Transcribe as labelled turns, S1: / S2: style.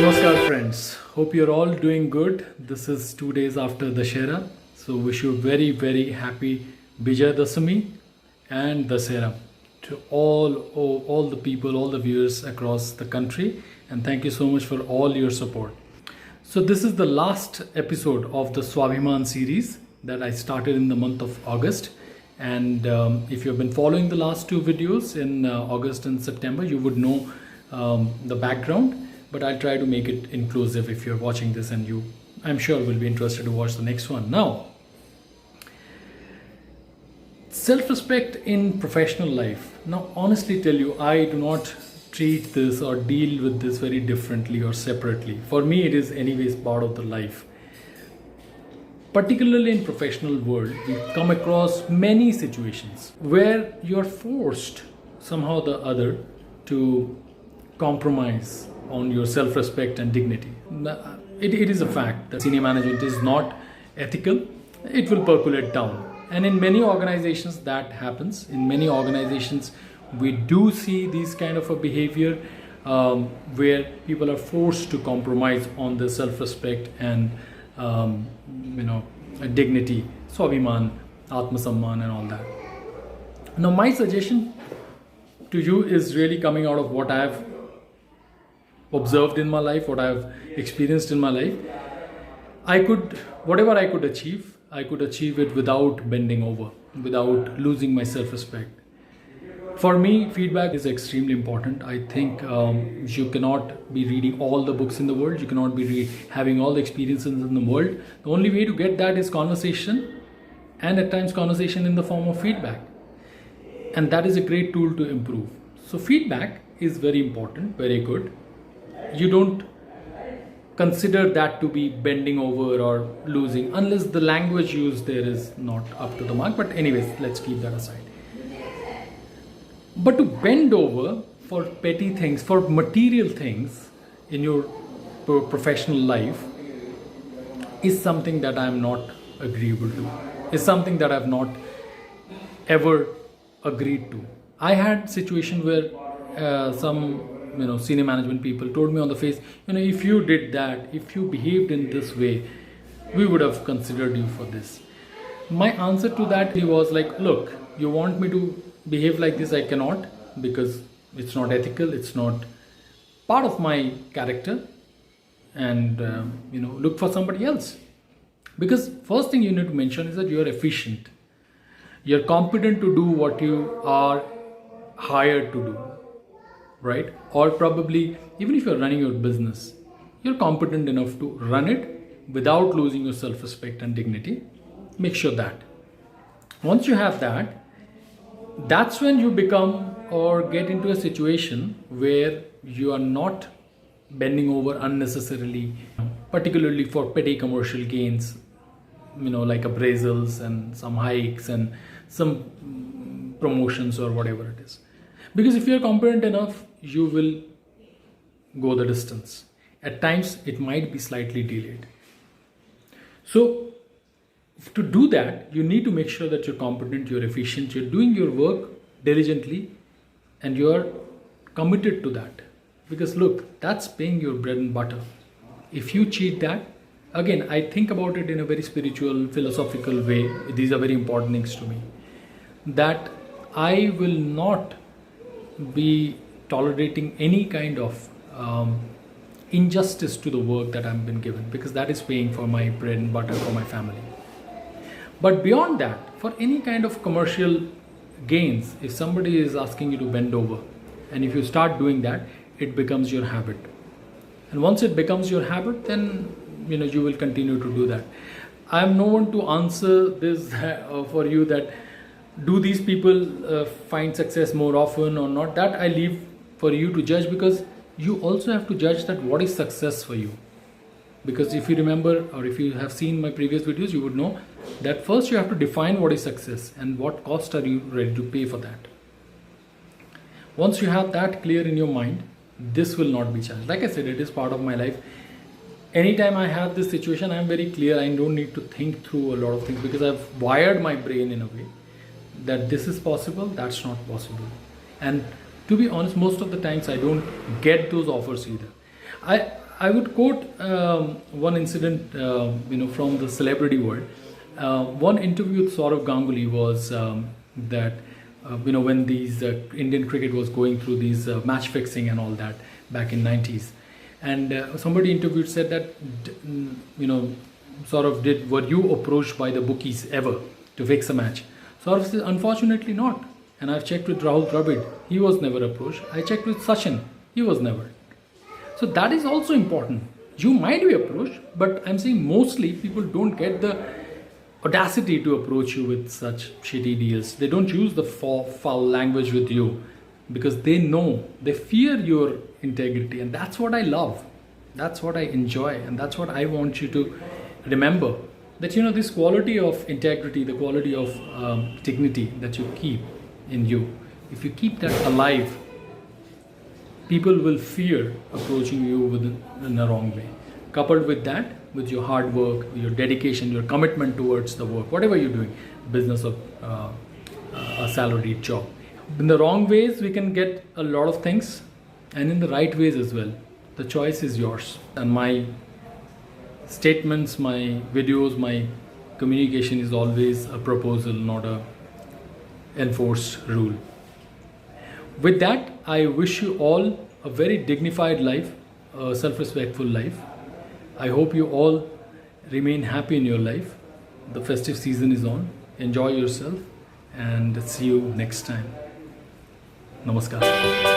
S1: Namaskar friends, hope you're all doing good. This is 2 days after Dashera, so wish you very happy Vijay Dasami and Dasera to all the people, all the viewers across the country, and thank you so much for all your support. So this is the last episode of the Swabhiman series that I started in the month of August, and if you've been following the last two videos in August and September, you would know the background. But I'll try to make it inclusive if you're watching this, and you, I'm sure, will be interested to watch the next one. Now, self-respect in professional life. Now, honestly tell you, I do not treat this or deal with this very differently or separately. For me, it is anyways part of the life. Particularly in professional world, we come across many situations where you're forced somehow or the other to compromise on your self-respect and dignity. It is a fact that senior management is not ethical. It will percolate down. And in many organizations that happens. In many organizations we do see these kind of a behavior where people are forced to compromise on their self-respect and dignity, Swabhiman, Atmasamman and all that. Now my suggestion to you is really coming out of what I have observed in my life, what I have experienced in my life. Whatever I could achieve it without bending over, without losing my self-respect. For me, feedback is extremely important. I think you cannot be reading all the books in the world. You cannot be having all the experiences in the world. The only way to get that is conversation, and at times conversation in the form of feedback. And that is a great tool to improve. So feedback is very important, very good. You don't consider that to be bending over or losing unless the language used there is not up to the mark. But anyways, let's keep that aside. But to bend over for petty things, for material things in your professional life is something that I am not agreeable to. Is something that I have not ever agreed to. I had situation where some senior management people told me on the face, if you did that, if you behaved in this way, we would have considered you for this. My answer to that was like, look, you want me to behave like this? I cannot, because it's not ethical, it's not part of my character, and look for somebody else. Because first thing you need to mention is that you are efficient. You're competent to do what you are hired to do. Right? Or probably even if you're running your business, you're competent enough to run it without losing your self-respect and dignity. Make sure that once you have that, that's when you become or get into a situation where you are not bending over unnecessarily, particularly for petty commercial gains, like appraisals and some hikes and some promotions or whatever it is. Because if you're competent enough, you will go the distance. At times, it might be slightly delayed. So, to do that, you need to make sure that you're competent, you're efficient, you're doing your work diligently, and you're committed to that. Because look, that's paying your bread and butter. If you cheat that, again, I think about it in a very spiritual, philosophical way. These are very important things to me. That I will not be tolerating any kind of injustice to the work that I've been given, because that is paying for my bread and butter for my family. But beyond that, for any kind of commercial gains, if somebody is asking you to bend over, and if you start doing that, it becomes your habit. And once it becomes your habit, then you will continue to do that. I am no one to answer this for you that do these people find success more often or not. That I leave for you to judge, because you also have to judge that what is success for you. Because if you remember, or if you have seen my previous videos, you would know that first you have to define what is success and what cost are you ready to pay for that. Once you have that clear in your mind, this will not be challenged. Like I said, it is part of my life. Anytime I have this situation, I am very clear. I don't need to think through a lot of things, because I've wired my brain in a way that this is possible, that's not possible. And to be honest, most of the times I don't get those offers either. I would quote one incident, from the celebrity world. One interview with Saurav Ganguly was that when these Indian cricket was going through these match fixing and all that back in 90s, and somebody interviewed said that sort of did were you approached by the bookies ever to fix a match? Sort of said, unfortunately not. And I've checked with Rahul Dravid, he was never approached. I checked with Sachin, he was never. So that is also important. You might be approached, but I'm saying mostly people don't get the audacity to approach you with such shitty deals. They don't use the foul language with you because they know, they fear your integrity, and that's what I love. That's what I enjoy, and that's what I want you to remember. That this quality of integrity, the quality of dignity that you keep in you, if you keep that alive, people will fear approaching you in a wrong way. Coupled with that, with your hard work, your dedication, your commitment towards the work, whatever you're doing, business or a salaried job. In the wrong ways, we can get a lot of things, and in the right ways as well. The choice is yours. And my statements, my videos, my communication is always a proposal, not a enforced rule. With that, I wish you all a very dignified life, a self-respectful life. I hope you all remain happy in your life. The festive season is on. Enjoy yourself, and see you next time. Namaskar.